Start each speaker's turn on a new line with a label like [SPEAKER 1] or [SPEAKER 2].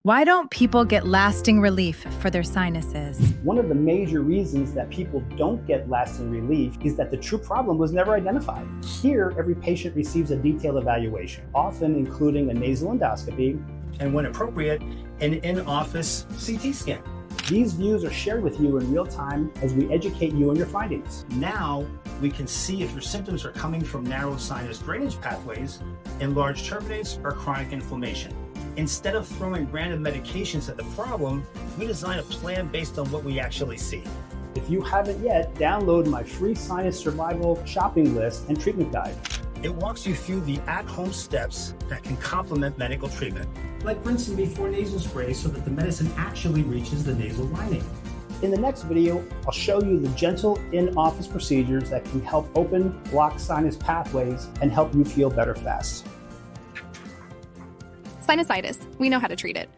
[SPEAKER 1] Why don't people get lasting relief for their sinuses?
[SPEAKER 2] One of the major reasons that people don't get lasting relief is that the true problem was never identified. Here, every patient receives a detailed evaluation, often including a nasal endoscopy, and when appropriate, an in-office CT scan. These views are shared with you in real time as we educate you on your findings. Now, we can see if your symptoms are coming from narrow sinus drainage pathways, enlarged turbinates, or chronic inflammation. Instead of throwing random medications at the problem, we design a plan based on what we actually see. If you haven't yet, download my free sinus survival shopping list and treatment guide. It walks you through the at-home steps that can complement medical treatment, like rinsing before nasal spray so that the medicine actually reaches the nasal lining. In the next video, I'll show you the gentle in-office procedures that can help open blocked sinus pathways and help you feel better fast.
[SPEAKER 3] Sinusitis, we know how to treat it.